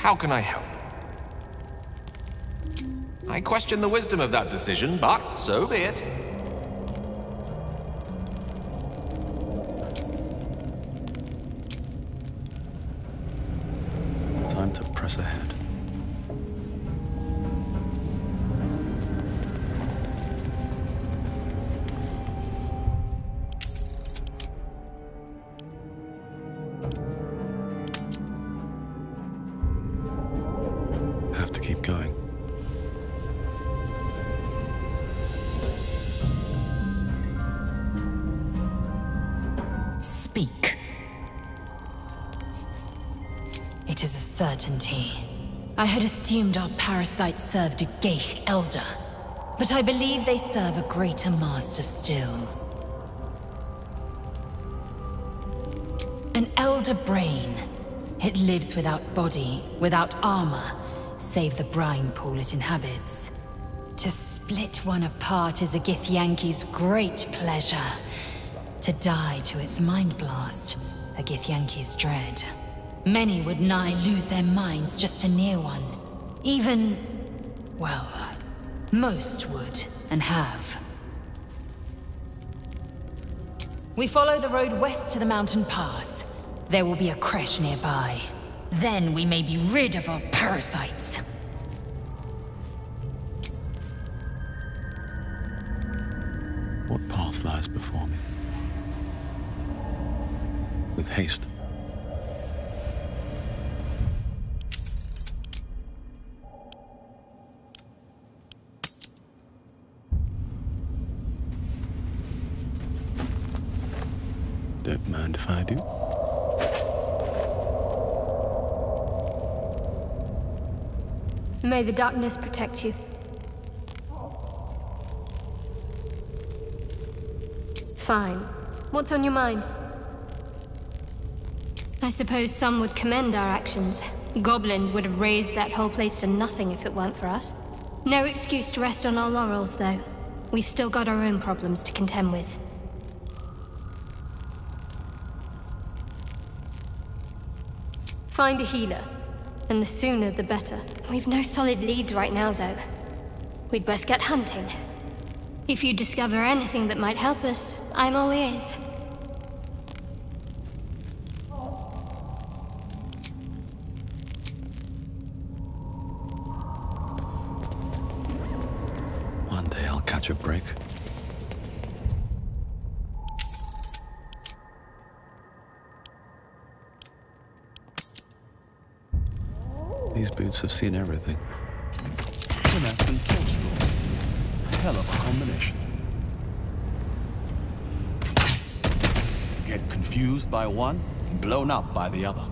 How can I help? I question the wisdom of that decision, but so be it. Time to press ahead. Have to keep going. Speak. It is a certainty. I had assumed our parasites served a Geich elder, but I believe they serve a greater master still. An elder brain. It lives without body, without armor, save the brine pool it inhabits. To split one apart is a Githyanki's great pleasure. To die to its mind blast, a Githyanki's dread. Many would nigh lose their minds just to near one. Even, well, most would, and have. We follow the road west to the mountain pass. There will be a creche nearby. Then we may be rid of our parasites. What path lies before me? With haste. Don't mind if I do. May the darkness protect you. Fine. What's on your mind? I suppose some would commend our actions. Goblins would have razed that whole place to nothing if it weren't for us. No excuse to rest on our laurels, though. We've still got our own problems to contend with. Find a healer. And the sooner the better. We've no solid leads right now, though. We'd best get hunting. If you discover anything that might help us, I'm all ears. One day I'll catch a break. These boots have seen everything. Finesse and toadstools. Hell of a combination. Get confused by one, blown up by the other.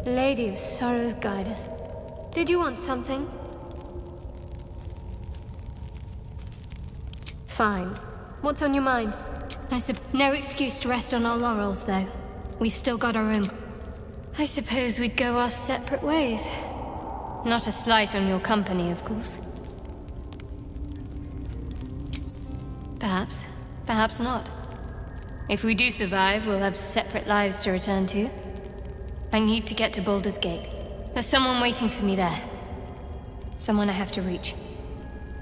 Lady of Sorrows, guide us. Did you want something? Fine. What's on your mind? No excuse to rest on our laurels, though. We've still got our own. I suppose we'd go our separate ways. Not a slight on your company, of course. Perhaps. Perhaps not. If we do survive, we'll have separate lives to return to. I need to get to Baldur's Gate. There's someone waiting for me there. Someone I have to reach.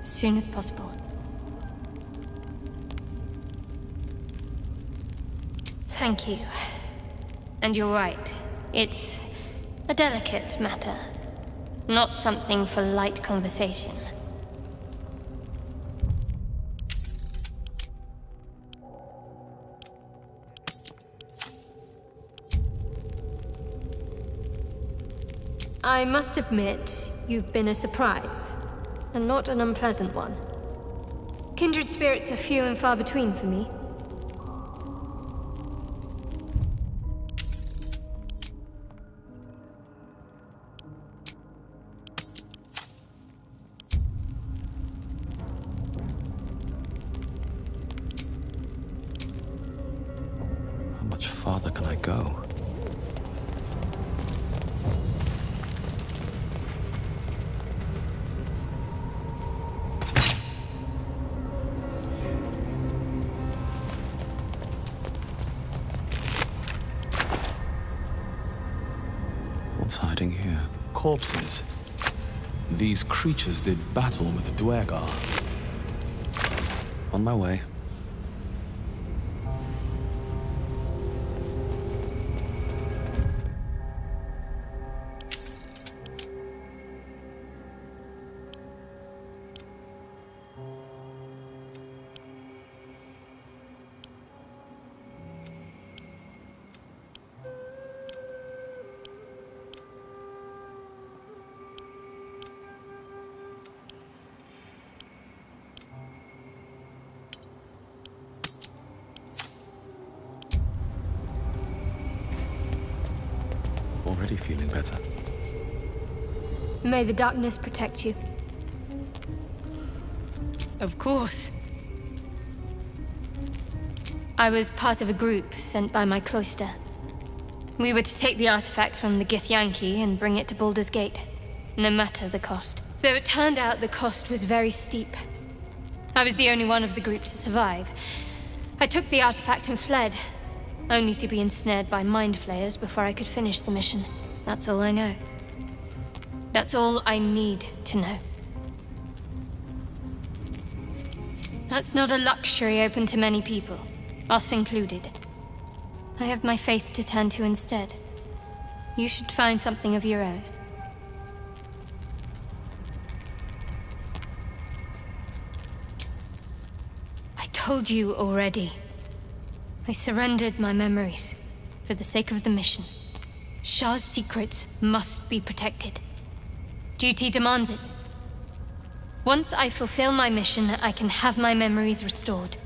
As soon as possible. Thank you. And you're right. It's a delicate matter. Not something for light conversation. I must admit, you've been a surprise, and not an unpleasant one. Kindred spirits are few and far between for me. How much farther can I go? hiding here? Corpses. These creatures did battle with Duergar. On my way. Already feeling better. May the darkness protect you. Of course. I was part of a group sent by my cloister. We were to take the artifact from the Githyanki and bring it to Baldur's Gate, no matter the cost. Though it turned out the cost was very steep. I was the only one of the group to survive. I took the artifact and fled, only to be ensnared by mind flayers before I could finish the mission. That's all I know. That's all I need to know. That's not a luxury open to many people, us included. I have my faith to turn to instead. You should find something of your own. I told you already. I surrendered my memories for the sake of the mission. Shah's secrets must be protected. Duty demands it. Once I fulfill my mission, I can have my memories restored.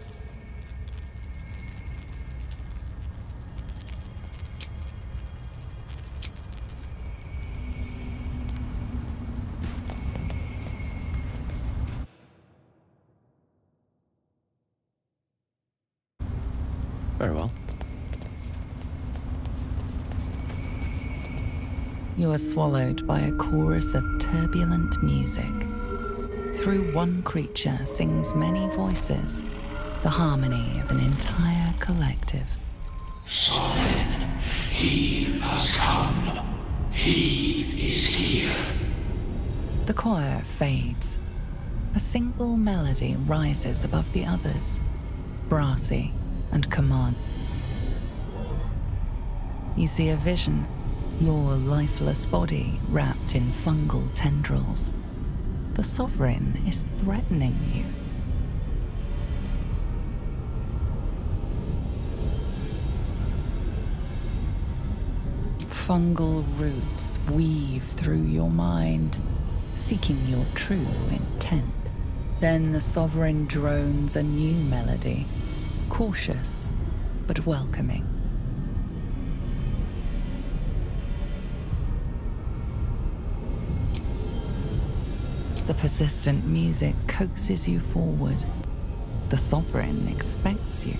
Very well. You are swallowed by a chorus of turbulent music. Through one creature sings many voices, the harmony of an entire collective. Sovereign, he has come. He is here. The choir fades. A single melody rises above the others, brassy and command. You see a vision, your lifeless body wrapped in fungal tendrils. The Sovereign is threatening you. Fungal roots weave through your mind, seeking your true intent. Then the Sovereign drones a new melody, cautious but welcoming. The persistent music coaxes you forward. The Sovereign expects you.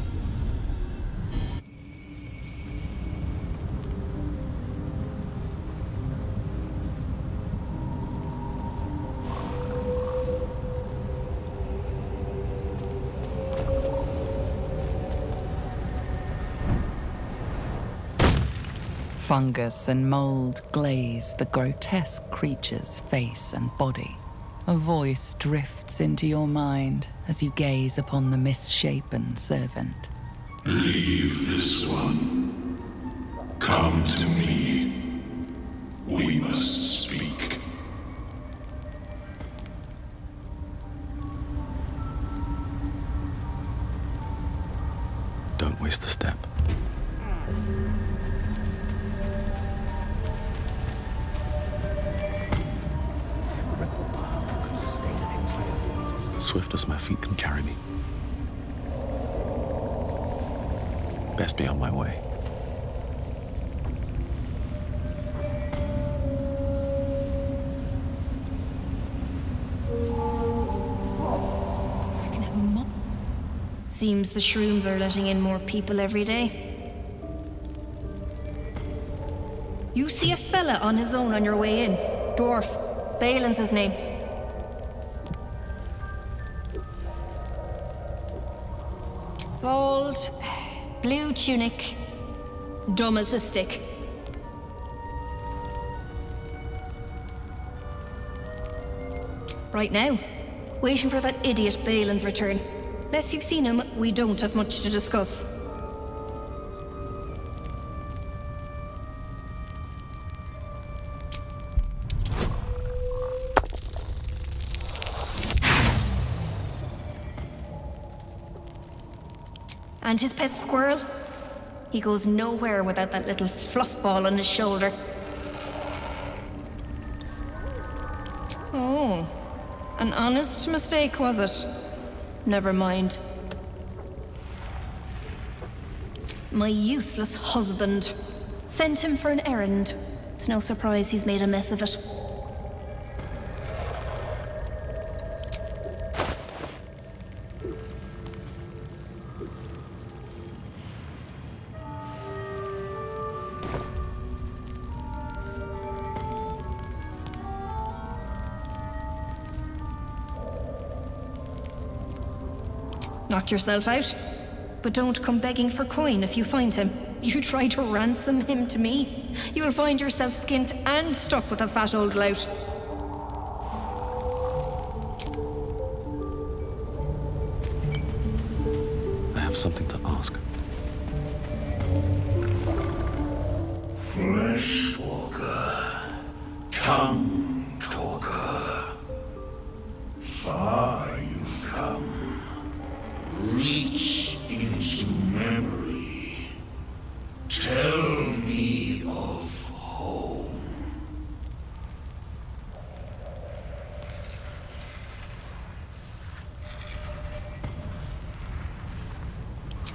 Fungus and mold glaze the grotesque creature's face and body. A voice drifts into your mind as you gaze upon the misshapen servant. Leave this one. Come to me. We must speak. Don't waste a step. Swift as my feet can carry me. Best be on my way. Seems the shrooms are letting in more people every day. You see a fella on his own on your way in. Dwarf. Balin's his name. Bald, blue tunic, dumb as a stick. Right now. Waiting for that idiot Balin's return. Unless you've seen him, we don't have much to discuss. And his pet squirrel? He goes nowhere without that little fluff ball on his shoulder. Oh, an honest mistake, was it? Never mind. My useless husband. Sent him for an errand. It's no surprise he's made a mess of it. Knock yourself out. But don't come begging for coin if you find him. You try to ransom him to me, you'll find yourself skint and stuck with a fat old lout. I have something to ask. Fleshwalker, tongue talker, far you've come. Reach into memory. Tell me of home.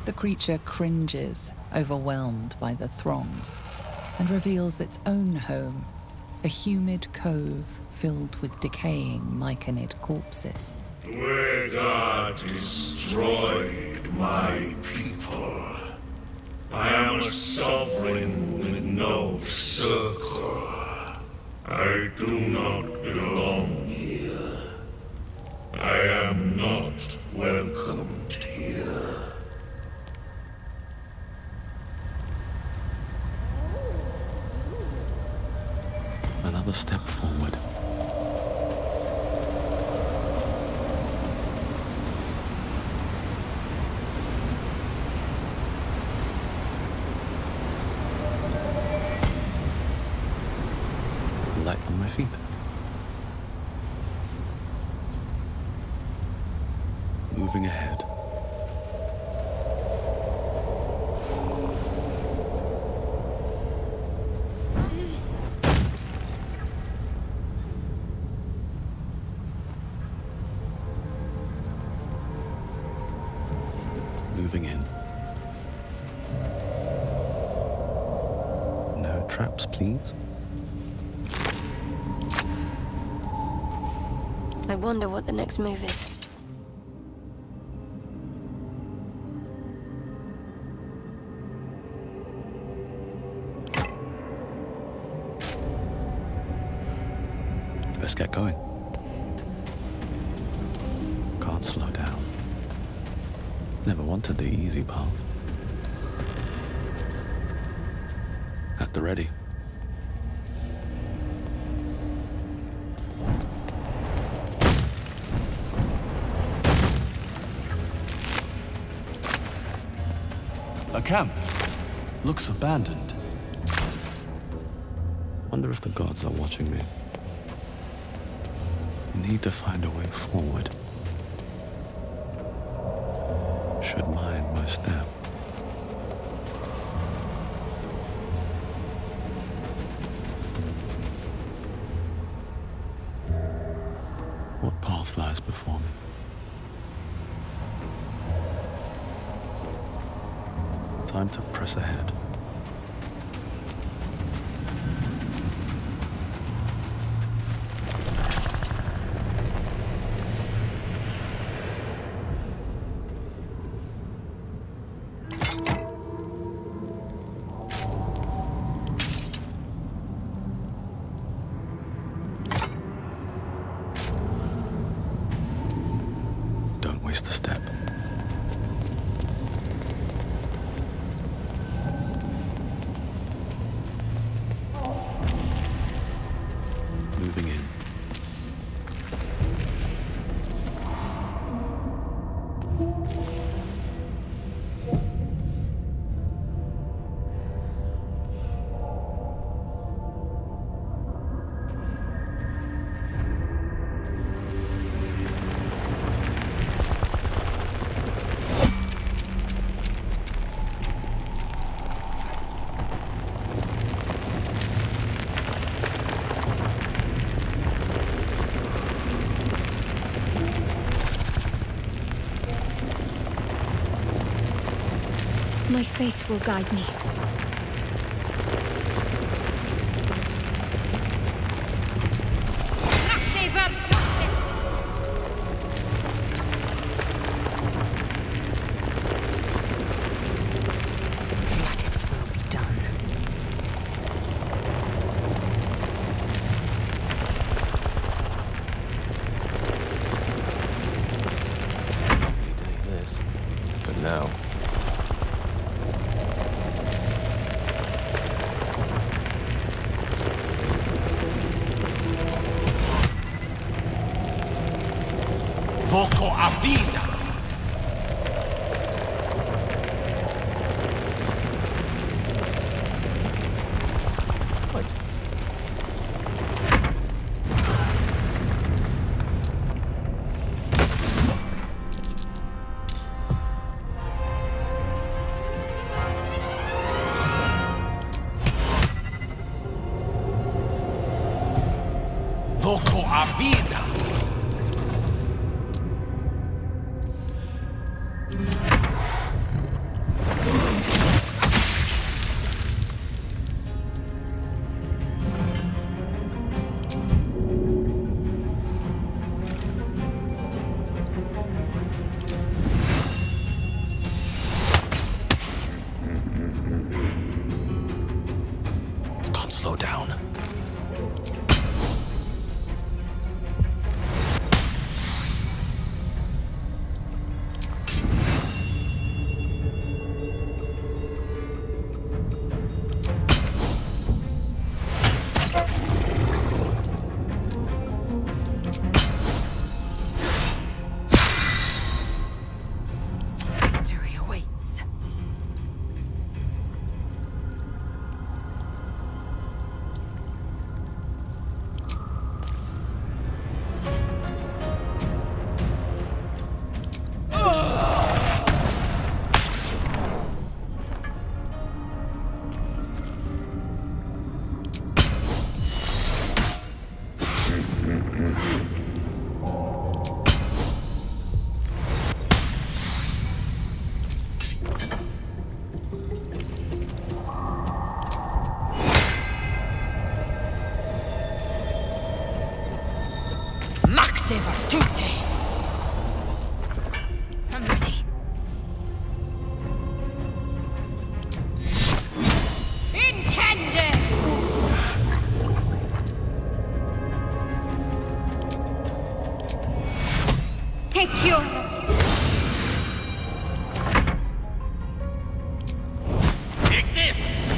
The creature cringes, overwhelmed by the throngs, and reveals its own home, a humid cove filled with decaying myconid corpses. Dwegar destroyed my people. I am a sovereign with no circle. I do not belong here. I am not welcomed here. Another step forward. Light on my feet. Moving ahead. Moving in. No traps, please. I wonder what the next move is. Let's get going. Can't slow down. Never wanted the easy path. At the ready. A camp. Looks abandoned. Wonder if the gods are watching me. Need to find a way forward. Should mind my step. What path lies before me? Time to press ahead. Don't waste a step. My faith will guide me. Voco a vida! Voco a vida! Can't slow down. Victory awaits. Macte virtute! I'm ready. Intended! Take your... Take this!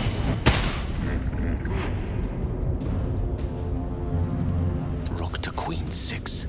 Rook to queen 6.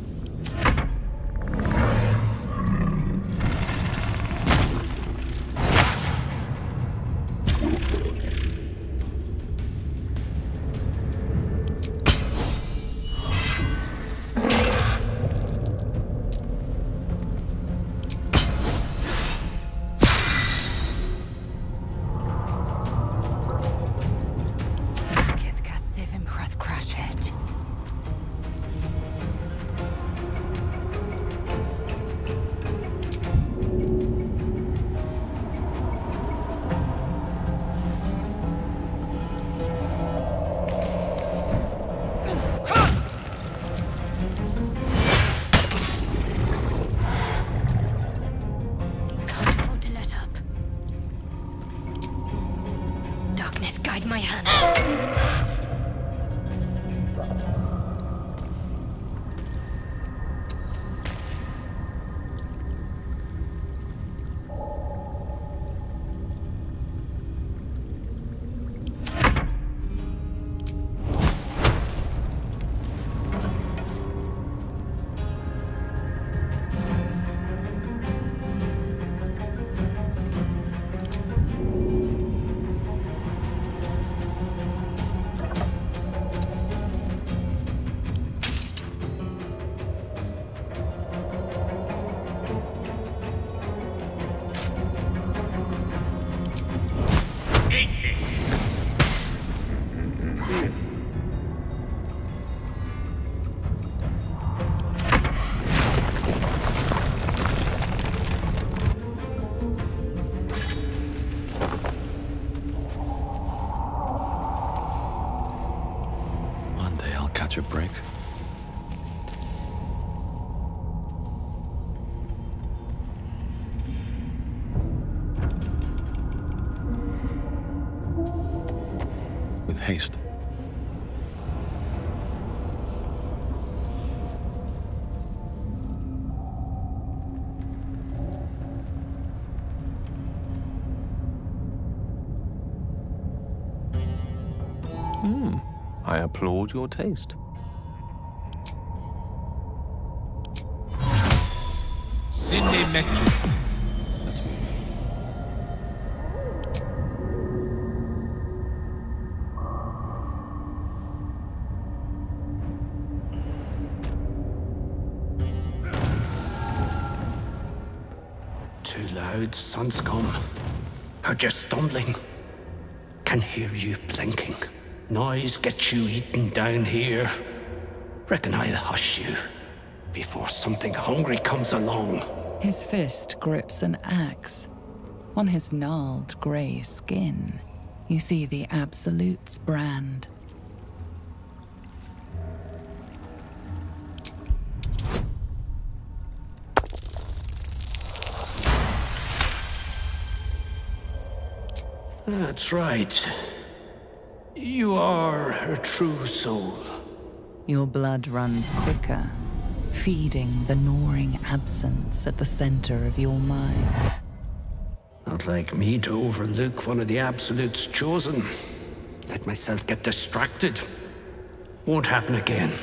Guide my hand. with haste. I applaud your taste. Let's move. Too loud, sun's come. Heard you stumbling. Can hear you blinking. Noise gets you eaten down here. Reckon I'll hush you before something hungry comes along. His fist grips an axe. On his gnarled grey skin, you see the Absolute's brand. That's right. You are a true soul. Your blood runs quicker, feeding the gnawing absence at the center of your mind. Not like me to overlook one of the Absolute's chosen. Let myself get distracted. Won't happen again.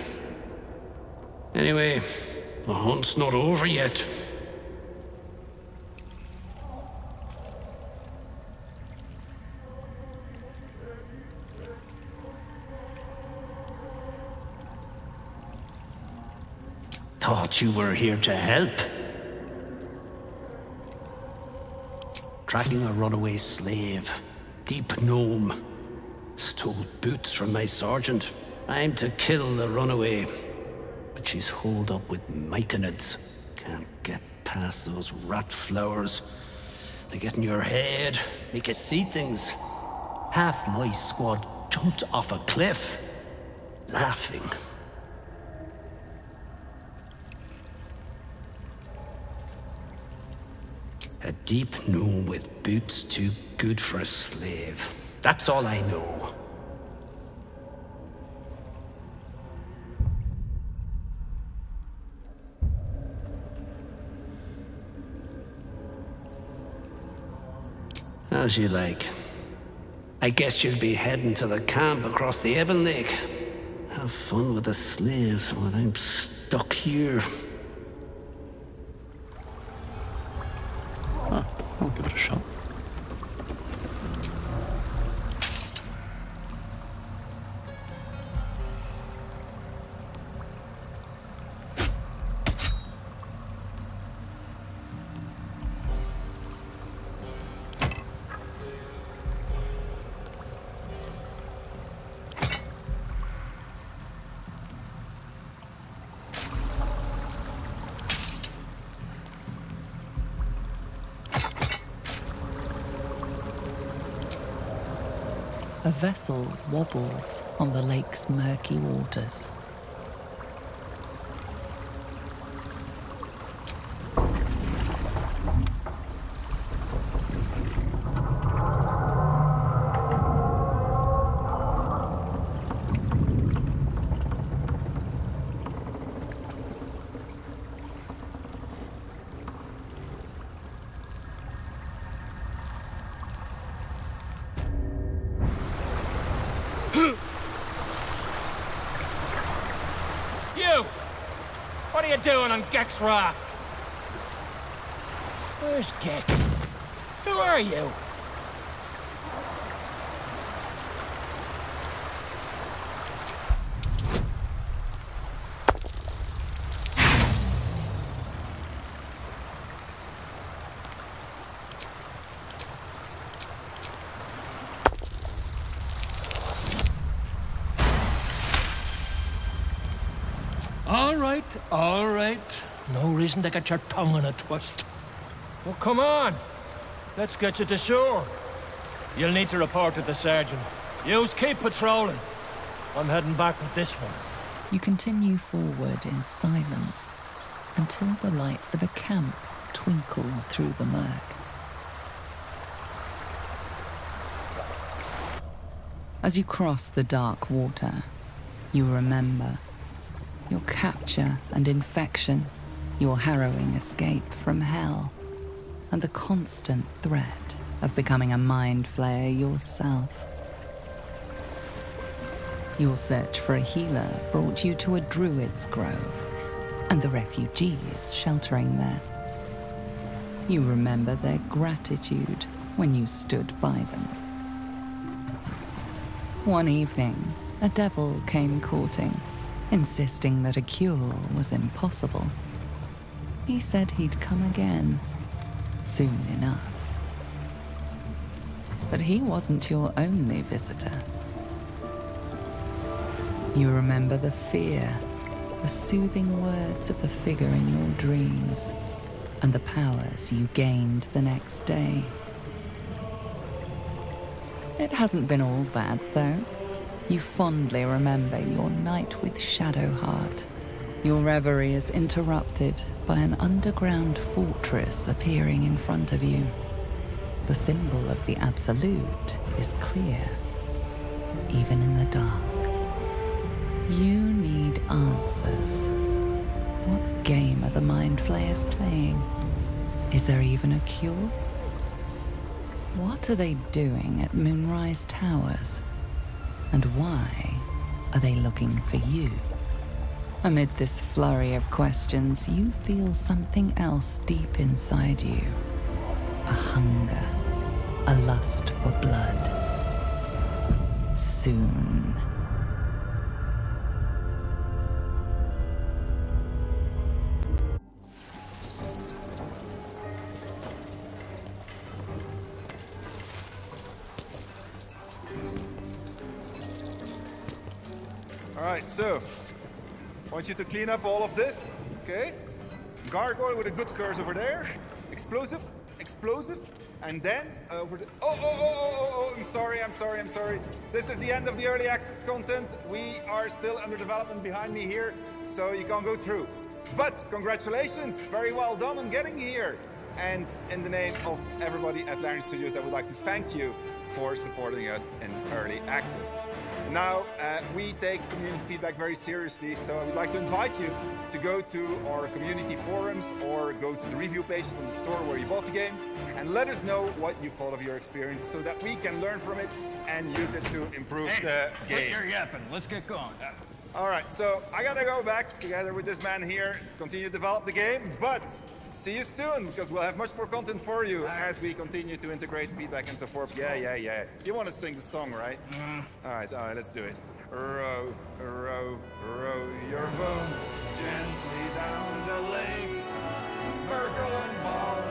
Anyway, the hunt's not over yet. Thought you were here to help. Tracking a runaway slave. Deep gnome. Stole boots from my sergeant. I'm to kill the runaway. But she's holed up with myconids. Can't get past those rat flowers. They get in your head, make you see things. Half my squad jumped off a cliff. Laughing. A deep gnome with boots too good for a slave. That's all I know. As you like. I guess you'll be heading to the camp across the Ebon Lake. Have fun with the slaves while I'm stuck here. I'll give it a shot. A vessel wobbles on the lake's murky waters. You! What are you doing on Gek's raft? Where's Gek? Who are you? All right. No reason to get your tongue in a twist. Well, come on. Let's get you to shore. You'll need to report to the sergeant. Yous keep patrolling. I'm heading back with this one. You continue forward in silence until the lights of a camp twinkle through the murk. As you cross the dark water, you remember your capture and infection, your harrowing escape from hell, and the constant threat of becoming a mind flayer yourself. Your search for a healer brought you to a druid's grove, and the refugees sheltering there. You remember their gratitude when you stood by them. One evening, a devil came courting, insisting that a cure was impossible. He said he'd come again, soon enough. But he wasn't your only visitor. You remember the fear, the soothing words of the figure in your dreams, and the powers you gained the next day. It hasn't been all bad, though. You fondly remember your night with Shadowheart. Your reverie is interrupted by an underground fortress appearing in front of you. The symbol of the Absolute is clear, even in the dark. You need answers. What game are the Mind Flayers playing? Is there even a cure? What are they doing at Moonrise Towers? And why are they looking for you? Amid this flurry of questions, you feel something else deep inside you. A hunger, a lust for blood. Soon. Alright, so, I want you to clean up all of this, okay? Gargoyle with a good curse over there. Explosive, explosive, and then over the... Oh, I'm sorry. This is the end of the early access content. We are still under development behind me here, so you can't go through. But congratulations, very well done on getting here. And in the name of everybody at Larian Studios, I would like to thank you for supporting us in early access. Now, we take community feedback very seriously, so I would like to invite you to go to our community forums or go to the review pages on the store where you bought the game and let us know what you thought of your experience so that we can learn from it and use it to improve the game. Quit your yapping. Let's get going. All right, so I gotta go back together with this man here, continue to develop the game, but see you soon, because we'll have much more content for you as we continue to integrate feedback and so forth. Yeah. You want to sing the song, right? All right, let's do it. Row, row, row your boat gently down the lake. Merkel and Baldur.